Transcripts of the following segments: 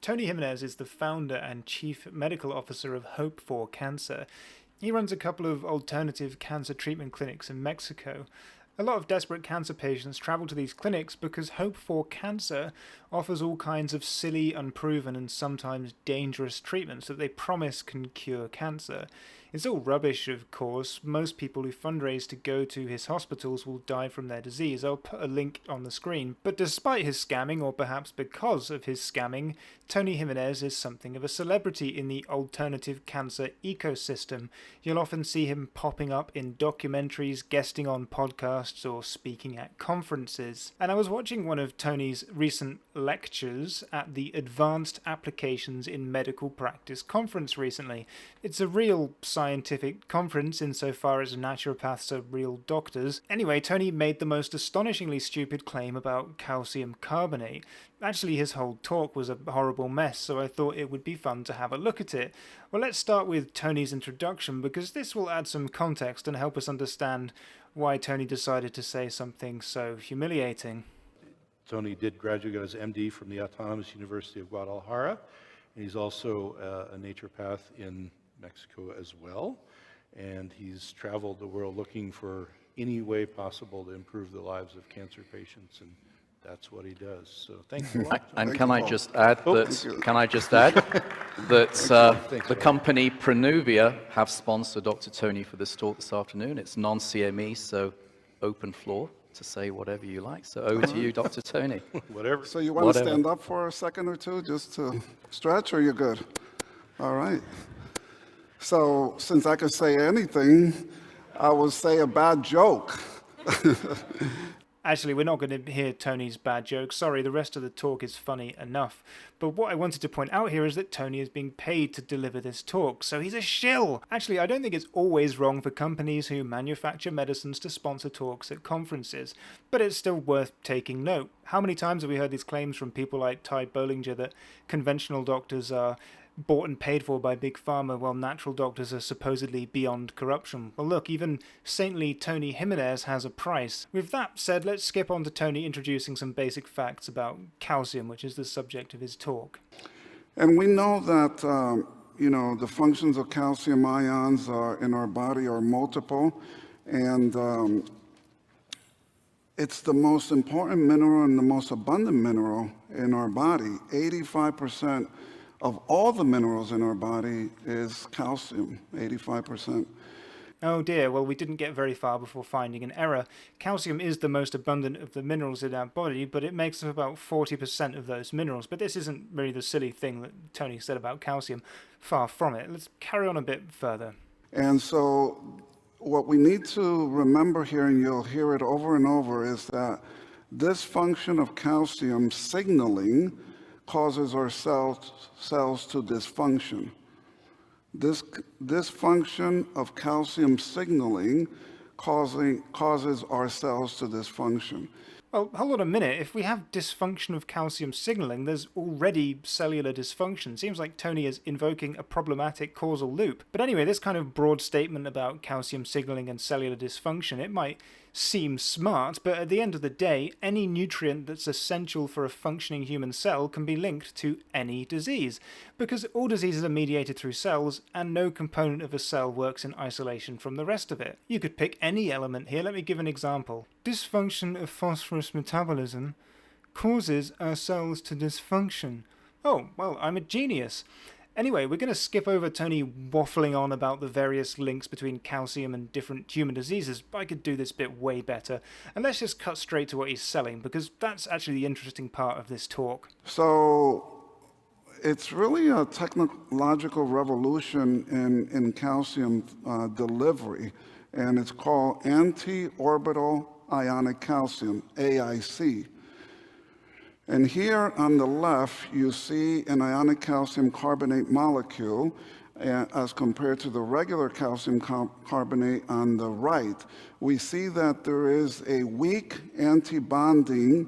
Tony Jimenez is the founder and chief medical officer of Hope4Cancer. He runs a couple of alternative cancer treatment clinics in Mexico. A lot of desperate cancer patients travel to these clinics because Hope4Cancer offers all kinds of silly, unproven, and sometimes dangerous treatments that they promise can cure cancer. It's all rubbish, of course. Most people who fundraise to go to his hospitals will die from their disease. I'll put a link on the screen. But despite his scamming, or perhaps because of his scamming, Tony Jimenez is something of a celebrity in the alternative cancer ecosystem. You'll often see him popping up in documentaries, guesting on podcasts, or speaking at conferences. And I was watching one of Tony's recent lectures at the Advanced Applications in Medical Practice conference recently. It's a real scientific conference insofar as naturopaths are real doctors. Anyway, Tony made the most astonishingly stupid claim about calcium carbonate. Actually, his whole talk was a horrible mess, so I thought it would be fun to have a look at it. Well, let's start with Tony's introduction, because this will add some context and help us understand why Tony decided to say something so humiliating. Tony did graduate as MD from the Autonomous University of Guadalajara, and he's also a naturopath in Mexico as well, and he's traveled the world looking for any way possible to improve the lives of cancer patients, and that's what he does. So thank you a lot. And can I just add that the company Prenuvia have sponsored Dr. Tony for this talk this afternoon. It's non-CME, so open floor to say whatever you like. So over to you, Dr. Tony. Whatever. So you want to stand up for a second or two just to stretch, or you're good? All right. So since I could say anything, I will say a bad joke. Actually, we're not going to hear Tony's bad jokes. Sorry, the rest of the talk is funny enough. But what I wanted to point out here is that Tony is being paid to deliver this talk, so he's a shill. Actually, I don't think it's always wrong for companies who manufacture medicines to sponsor talks at conferences, but it's still worth taking note. How many times have we heard these claims from people like Ty Bollinger that conventional doctors are bought and paid for by Big Pharma while natural doctors are supposedly beyond corruption? Well, look, even saintly Tony Jimenez has a price. With that said, let's skip on to Tony introducing some basic facts about calcium, which is the subject of his talk. And we know that, the functions of calcium ions in our body are multiple, and it's the most important mineral and the most abundant mineral in our body. 85% of all the minerals in our body is calcium, 85%. Oh dear, well, we didn't get very far before finding an error. Calcium is the most abundant of the minerals in our body, but it makes up about 40% of those minerals. But this isn't really the silly thing that Tony said about calcium. Far from it. Let's carry on a bit further. And so what we need to remember here, and you'll hear it over and over, is that this function of calcium signaling causes our cells to dysfunction. This function of calcium signaling causes our cells to dysfunction. Well, hold on a minute. If we have dysfunction of calcium signaling, there's already cellular dysfunction. Seems like Tony is invoking a problematic causal loop. But anyway, this kind of broad statement about calcium signaling and cellular dysfunction, it might seem smart, but at the end of the day, any nutrient that's essential for a functioning human cell can be linked to any disease, because all diseases are mediated through cells, and no component of a cell works in isolation from the rest of it. You could pick any element here. Let me give an example. Dysfunction of phosphorus metabolism causes our cells to dysfunction. Oh, well, I'm a genius. Anyway, we're going to skip over Tony waffling on about the various links between calcium and different human diseases. I could do this bit way better. And let's just cut straight to what he's selling, because that's actually the interesting part of this talk. So it's really a technological revolution in calcium delivery, and it's called anti-orbital ionic calcium, AIC. And here on the left, you see an ionic calcium carbonate molecule as compared to the regular calcium carbonate on the right. We see that there is a weak anti-bonding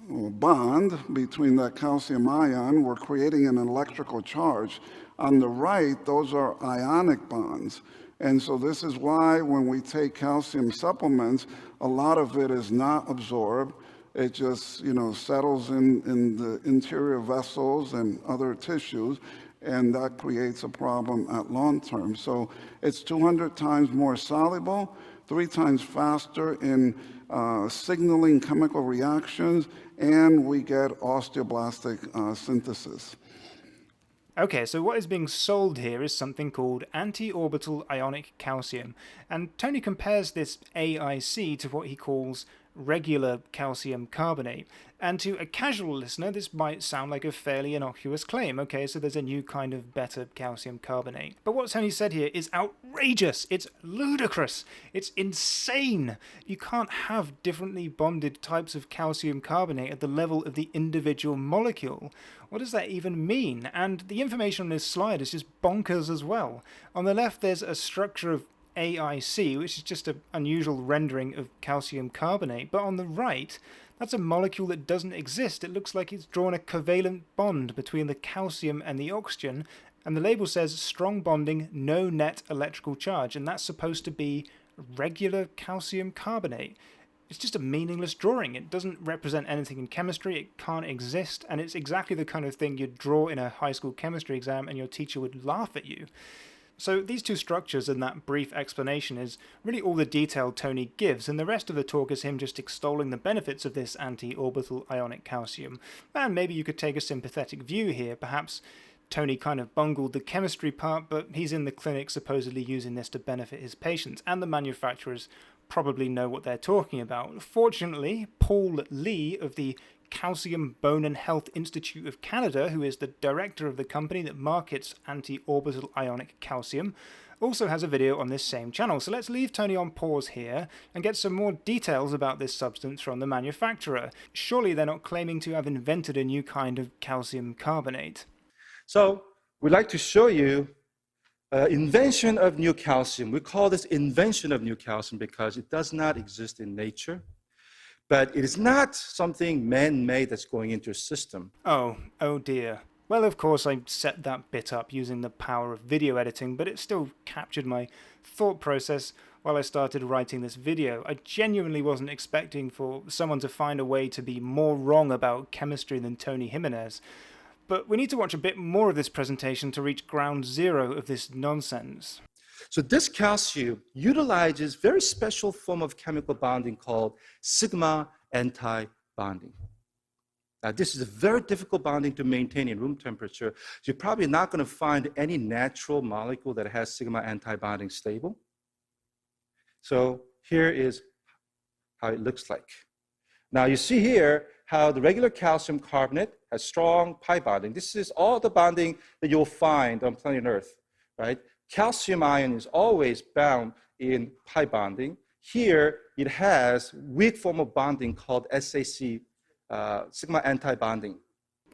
bond between that calcium ion. We're creating an electrical charge. On the right, those are ionic bonds. And so this is why when we take calcium supplements, a lot of it is not absorbed. it just, settles in the interior vessels and other tissues, and that creates a problem at long term. So it's 200 times more soluble, 3 times faster in signaling chemical reactions, and we get osteoblastic synthesis. Okay, so what is being sold here is something called anti-orbital ionic calcium, and Tony compares this AIC to what he calls regular calcium carbonate. And to a casual listener, this might sound like a fairly innocuous claim. Okay, so there's a new kind of better calcium carbonate. But what Tony said here is outrageous. It's ludicrous. It's insane. You can't have differently bonded types of calcium carbonate at the level of the individual molecule. What does that even mean? And the information on this slide is just bonkers as well. On the left, there's a structure of AIC, which is just an unusual rendering of calcium carbonate. But on the right, that's a molecule that doesn't exist. It looks like it's drawn a covalent bond between the calcium and the oxygen, and the label says strong bonding, no net electrical charge, and that's supposed to be regular calcium carbonate. It's just a meaningless drawing. It doesn't represent anything in chemistry, it can't exist, and it's exactly the kind of thing you'd draw in a high school chemistry exam and your teacher would laugh at you. So these two structures and that brief explanation is really all the detail Tony gives, and the rest of the talk is him just extolling the benefits of this anti-orbital ionic calcium. And maybe you could take a sympathetic view here. Perhaps Tony kind of bungled the chemistry part, but he's in the clinic supposedly using this to benefit his patients, and the manufacturers probably know what they're talking about. Fortunately, Paul Lee of the Calcium Bone and Health Institute of Canada, who is the director of the company that markets anti-orbital ionic calcium, also has a video on this same channel. So let's leave Tony on pause here and get some more details about this substance from the manufacturer. Surely they're not claiming to have invented a new kind of calcium carbonate. So we'd like to show you invention of new calcium. We call this invention of new calcium because it does not exist in nature. But it is not something man-made that's going into a system. Oh dear. Well, of course, I set that bit up using the power of video editing, but it still captured my thought process while I started writing this video. I genuinely wasn't expecting for someone to find a way to be more wrong about chemistry than Tony Jimenez. But we need to watch a bit more of this presentation to reach ground zero of this nonsense. So this calcium utilizes very special form of chemical bonding called sigma anti-bonding. Now, this is a very difficult bonding to maintain in room temperature. So you're probably not going to find any natural molecule that has sigma anti-bonding stable. So here is how it looks like. Now, you see here how the regular calcium carbonate has strong pi bonding. This is all the bonding that you'll find on planet Earth, right? Calcium ion is always bound in pi bonding. Here, it has weak form of bonding called SAC, sigma anti-bonding.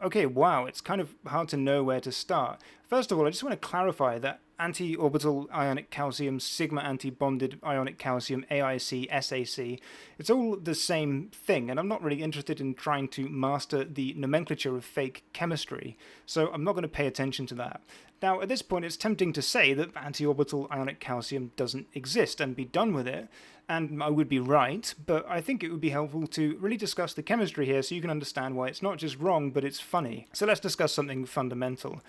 Okay, wow, it's kind of hard to know where to start. First of all, I just want to clarify that anti-orbital ionic calcium, sigma anti-bonded ionic calcium, AIC, SAC, it's all the same thing, and I'm not really interested in trying to master the nomenclature of fake chemistry, so I'm not going to pay attention to that. Now, at this point, it's tempting to say that anti-orbital ionic calcium doesn't exist and be done with it, and I would be right, but I think it would be helpful to really discuss the chemistry here so you can understand why it's not just wrong, but it's funny. So let's discuss something fundamental.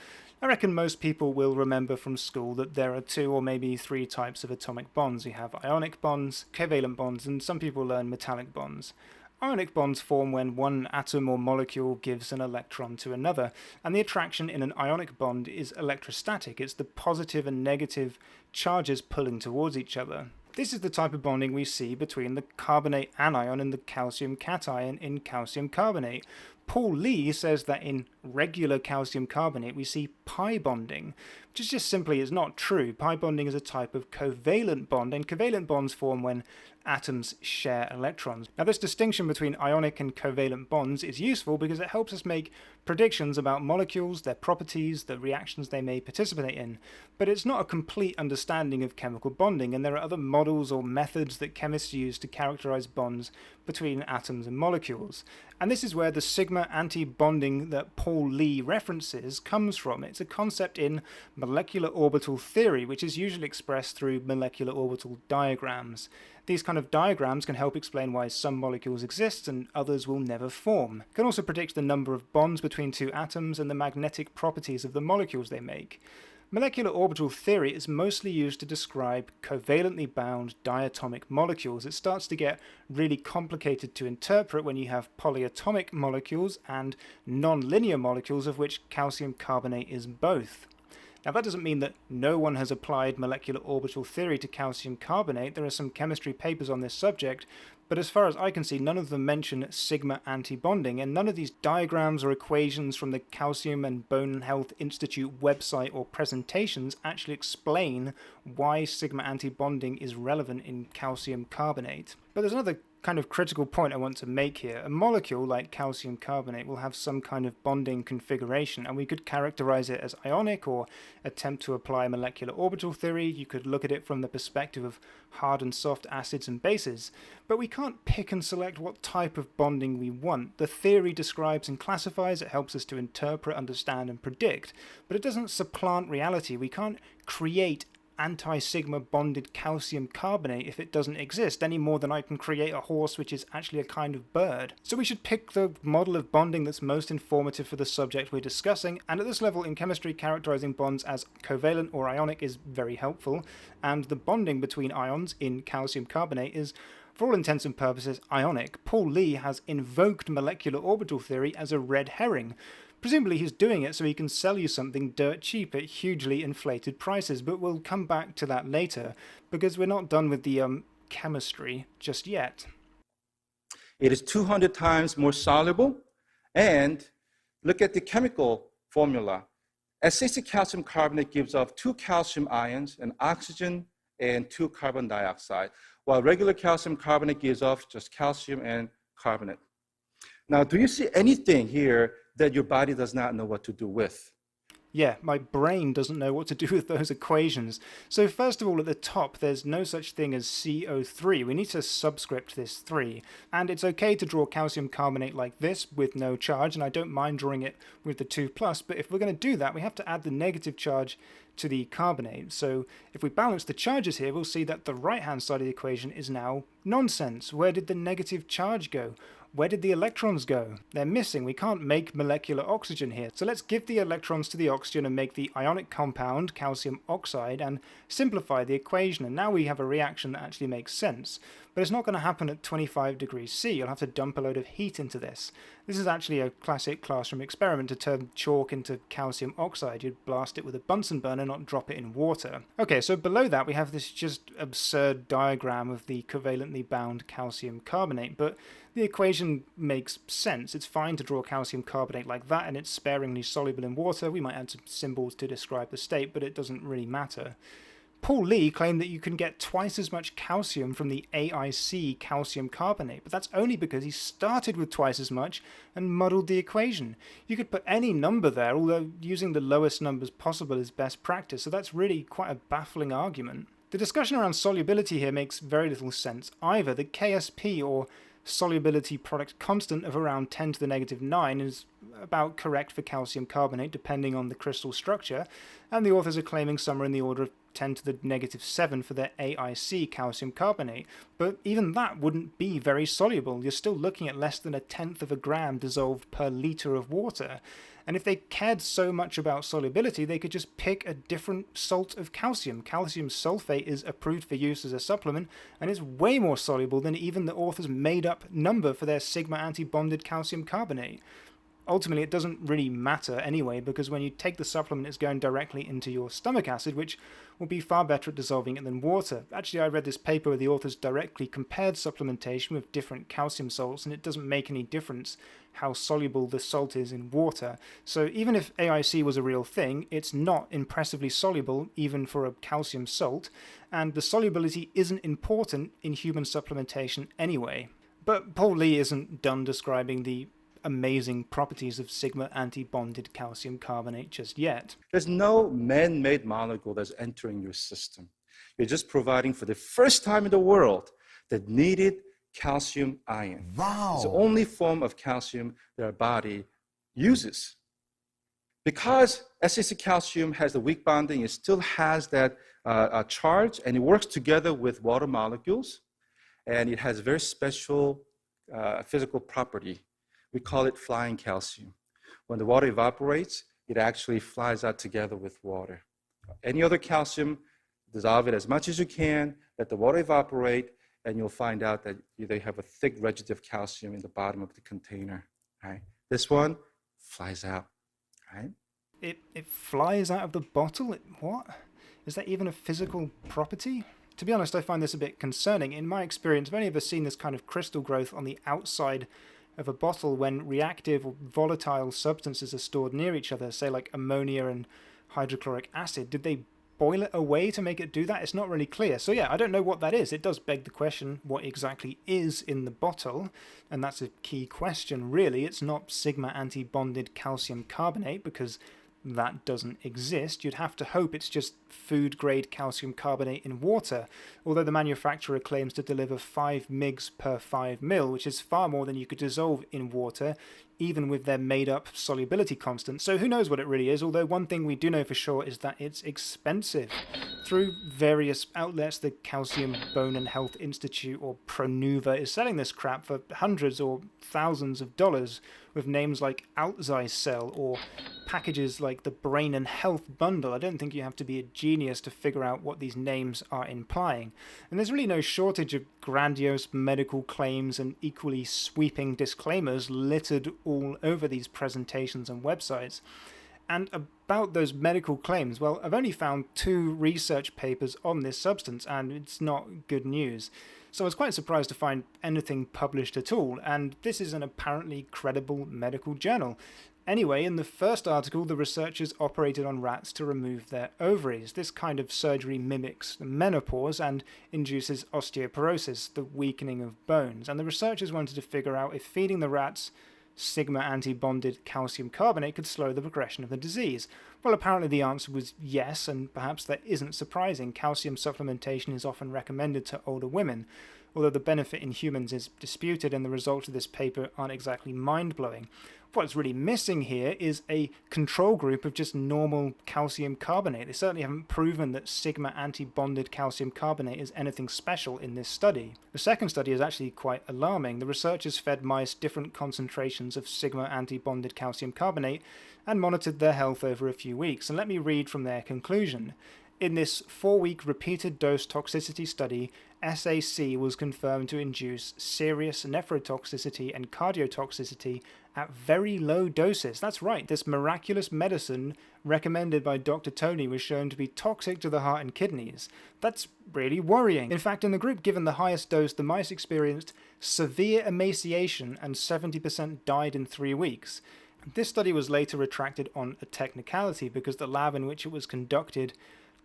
I reckon most people will remember from school that there are 2 or maybe 3 types of atomic bonds. You have ionic bonds, covalent bonds, and some people learn metallic bonds. Ionic bonds form when one atom or molecule gives an electron to another, and the attraction in an ionic bond is electrostatic. It's the positive and negative charges pulling towards each other. This is the type of bonding we see between the carbonate anion and the calcium cation in calcium carbonate. Paul Lee says that in regular calcium carbonate we see pi bonding, which just simply is not true. Pi bonding is a type of covalent bond, and covalent bonds form when atoms share electrons. Now, this distinction between ionic and covalent bonds is useful because it helps us make predictions about molecules, their properties, the reactions they may participate in, but it's not a complete understanding of chemical bonding, and there are other models or methods that chemists use to characterize bonds between atoms and molecules. And this is where the sigma anti-bonding that Paul Lee references comes from. It's a concept in molecular orbital theory, which is usually expressed through molecular orbital diagrams. These kind of diagrams can help explain why some molecules exist and others will never form. It can also predict the number of bonds between two atoms and the magnetic properties of the molecules they make. Molecular orbital theory is mostly used to describe covalently bound diatomic molecules. It starts to get really complicated to interpret when you have polyatomic molecules and non-linear molecules, of which calcium carbonate is both. Now, that doesn't mean that no one has applied molecular orbital theory to calcium carbonate. There are some chemistry papers on this subject, but as far as I can see, none of them mention sigma antibonding, and none of these diagrams or equations from the Calcium and Bone Health Institute website or presentations actually explain why sigma antibonding is relevant in calcium carbonate. But there's another kind of critical point I want to make here. A molecule like calcium carbonate will have some kind of bonding configuration, and we could characterize it as ionic or attempt to apply molecular orbital theory. You could look at it from the perspective of hard and soft acids and bases, but we can't pick and select what type of bonding we want. The theory describes and classifies, it helps us to interpret, understand, and predict, but it doesn't supplant reality. We can't create anti-sigma bonded calcium carbonate if it doesn't exist, any more than I can create a horse which is actually a kind of bird. So we should pick the model of bonding that's most informative for the subject we're discussing, and at this level in chemistry, characterizing bonds as covalent or ionic is very helpful, and the bonding between ions in calcium carbonate is, for all intents and purposes, ionic. Paul Lee has invoked molecular orbital theory as a red herring. Presumably he's doing it so he can sell you something dirt cheap at hugely inflated prices, but we'll come back to that later, because we're not done with the chemistry just yet. It is 200 times more soluble, and look at the chemical formula. Acidic calcium carbonate gives off 2 calcium ions, an oxygen, and 2 carbon dioxide, while regular calcium carbonate gives off just calcium and carbonate. Now, do you see anything here that your body does not know what to do with? Yeah, my brain doesn't know what to do with those equations. So first of all, at the top, there's no such thing as CO3. We need to subscript this 3. And it's okay to draw calcium carbonate like this with no charge, and I don't mind drawing it with the 2+, but if we're going to do that, we have to add the negative charge to the carbonate. So if we balance the charges here, we'll see that the right-hand side of the equation is now nonsense. Where did the negative charge go? Where did the electrons go? They're missing. We can't make molecular oxygen here. So let's give the electrons to the oxygen and make the ionic compound, calcium oxide, and simplify the equation. And now we have a reaction that actually makes sense. But it's not going to happen at 25 degrees C. You'll have to dump a load of heat into this. This is actually a classic classroom experiment to turn chalk into calcium oxide. You'd blast it with a Bunsen burner, not drop it in water. Okay, so below that we have this just absurd diagram of the covalently bound calcium carbonate, but the equation makes sense. It's fine to draw calcium carbonate like that, and it's sparingly soluble in water. We might add some symbols to describe the state, but it doesn't really matter. Paul Lee claimed that you can get twice as much calcium from the AIC calcium carbonate, but that's only because he started with twice as much and muddled the equation. You could put any number there, although using the lowest numbers possible is best practice, so that's really quite a baffling argument. The discussion around solubility here makes very little sense either. The KSP, or solubility product constant, of around 10 to the negative 9 is about correct for calcium carbonate depending on the crystal structure, and the authors are claiming somewhere in the order of 10 to the negative 7 for their AIC calcium carbonate, but even that wouldn't be very soluble. You're still looking at less than 1/10 of a gram dissolved per litre of water. And if they cared so much about solubility, they could just pick a different salt of calcium. Calcium sulphate is approved for use as a supplement, and is way more soluble than even the authors' made-up number for their sigma antibonded calcium carbonate. Ultimately, it doesn't really matter anyway, because when you take the supplement, it's going directly into your stomach acid, which will be far better at dissolving it than water. Actually, I read this paper where the authors directly compared supplementation with different calcium salts, and it doesn't make any difference how soluble the salt is in water. So even if AIC was a real thing, it's not impressively soluble even for a calcium salt, and the solubility isn't important in human supplementation anyway. But Paul Lee isn't done describing the amazing properties of sigma antibonded calcium carbonate just yet. There's no man-made molecule that's entering your system. You're just providing for the first time in the world the needed calcium ion. Wow. It's the only form of calcium that our body uses. Because acidic calcium has the weak bonding, it still has that charge, and it works together with water molecules. and it has a very special physical property. We call it flying calcium. When the water evaporates, it actually flies out together with water. Any other calcium, dissolve it as much as you can, let the water evaporate, and you'll find out that they have a thick residue of calcium in the bottom of the container. Right? This one flies out. Right? It flies out of the bottle? What? Is that even a physical property? To be honest, I find this a bit concerning. In my experience, I've only ever seen this kind of crystal growth on the outside of a bottle when reactive or volatile substances are stored near each other, say like ammonia and hydrochloric acid. Did they boil it away to make it do that? It's not really clear. So yeah, I don't know what that is. It does beg the question, what exactly is in the bottle? And that's a key question, really. It's not sigma anti-bonded calcium carbonate, because that doesn't exist. You'd have to hope it's just food-grade calcium carbonate in water, although the manufacturer claims to deliver 5 mg per 5 ml, which is far more than you could dissolve in water, even with their made-up solubility constant. So who knows what it really is, although one thing we do know for sure is that it's expensive. Through various outlets, the Calcium Bone and Health Institute, or Pronuva, is selling this crap for hundreds or thousands of dollars, with names like Alzicell or packages like the Brain and Health Bundle. I don't think you have to be a genius to figure out what these names are implying. And there's really no shortage of grandiose medical claims and equally sweeping disclaimers littered all over these presentations and websites. And about those medical claims, well, I've only found 2 research papers on this substance, and it's not good news. So I was quite surprised to find anything published at all, and this is an apparently credible medical journal. Anyway, in the first article, the researchers operated on rats to remove their ovaries. This kind of surgery mimics menopause and induces osteoporosis, the weakening of bones. And the researchers wanted to figure out if feeding the rats sigma anti-bonded calcium carbonate could slow the progression of the disease. Well, apparently the answer was yes, and perhaps that isn't surprising. Calcium supplementation is often recommended to older women, although the benefit in humans is disputed and the results of this paper aren't exactly mind-blowing. What's really missing here is a control group of just normal calcium carbonate. They certainly haven't proven that sigma anti-bonded calcium carbonate is anything special in this study. The second study is actually quite alarming. The researchers fed mice different concentrations of sigma anti-bonded calcium carbonate and monitored their health over a few weeks. And let me read from their conclusion. In this 4-week repeated dose toxicity study, SAC was confirmed to induce serious nephrotoxicity and cardiotoxicity at very low doses. That's right, this miraculous medicine recommended by Dr. Tony was shown to be toxic to the heart and kidneys. That's really worrying. In fact, in the group given the highest dose, the mice experienced severe emaciation and 70% died in 3 weeks. This study was later retracted on a technicality because the lab in which it was conducted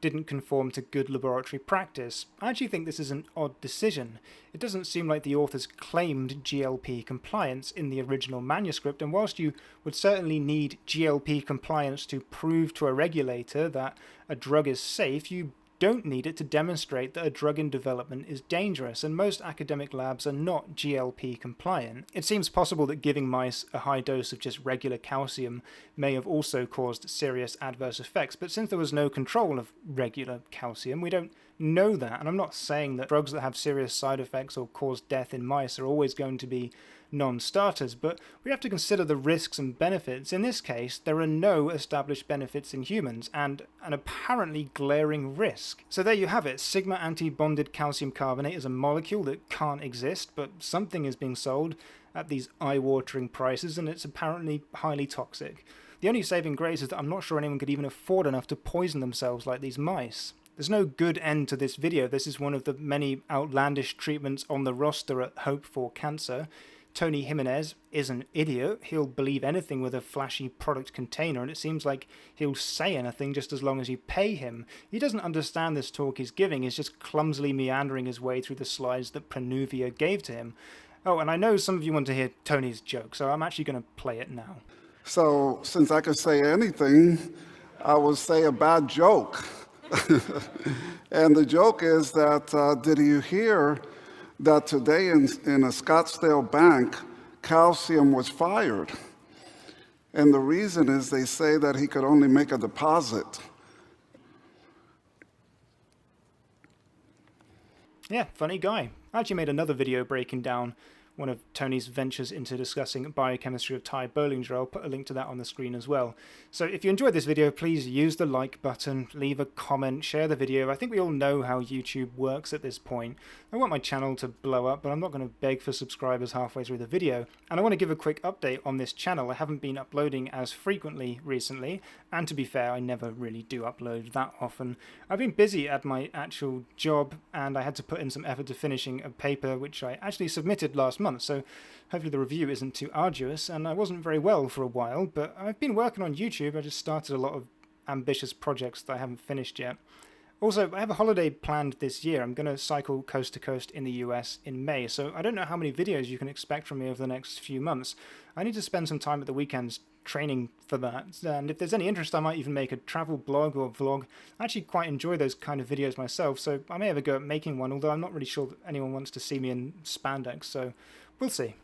didn't conform to good laboratory practice. I actually think this is an odd decision. It doesn't seem like the authors claimed GLP compliance in the original manuscript, and whilst you would certainly need GLP compliance to prove to a regulator that a drug is safe, you don't need it to demonstrate that a drug in development is dangerous, and most academic labs are not GLP compliant. It seems possible that giving mice a high dose of just regular calcium may have also caused serious adverse effects, but since there was no control of regular calcium, we don't know that. And I'm not saying that drugs that have serious side effects or cause death in mice are always going to be non-starters, but we have to consider the risks and benefits. In this case, there are no established benefits in humans and an apparently glaring risk. So there you have it. Sigma anti-bonded calcium carbonate is a molecule that can't exist, but something is being sold at these eye-watering prices, and it's apparently highly toxic. The only saving grace is that I'm not sure anyone could even afford enough to poison themselves like these mice. There's no good end to this video. This is one of the many outlandish treatments on the roster at Hope4Cancer. Tony Jimenez is an idiot. He'll believe anything with a flashy product container, and it seems like he'll say anything just as long as you pay him. He doesn't understand this talk he's giving. He's just clumsily meandering his way through the slides that Prenuvia gave to him. Oh, and I know some of you want to hear Tony's joke, so I'm actually going to play it now. So since I could say anything, I will say a bad joke. And the joke is that, did you hear that today in a Scottsdale bank, calcium was fired? And the reason is they say that he could only make a deposit. Yeah, funny guy. I actually made another video breaking down one of Tony's ventures into discussing biochemistry of Thai Bollinger. I'll put a link to that on the screen as well. So if you enjoyed this video, please use the like button, leave a comment, share the video. I think we all know how YouTube works at this point. I want my channel to blow up, but I'm not going to beg for subscribers halfway through the video. And I want to give a quick update on this channel. I haven't been uploading as frequently recently, and to be fair, I never really do upload that often. I've been busy at my actual job, and I had to put in some effort to finishing a paper which I actually submitted last month, so hopefully the review isn't too arduous. And I wasn't very well for a while, but I've been working on YouTube. I just started a lot of ambitious projects that I haven't finished yet. Also, I have a holiday planned this year. I'm going to cycle coast to coast in the US in May, so I don't know how many videos you can expect from me over the next few months. I need to spend some time at the weekends training for that, and if there's any interest, I might even make a travel blog or vlog. I actually quite enjoy those kind of videos myself, so I may have a go at making one, although I'm not really sure that anyone wants to see me in spandex, so we'll see.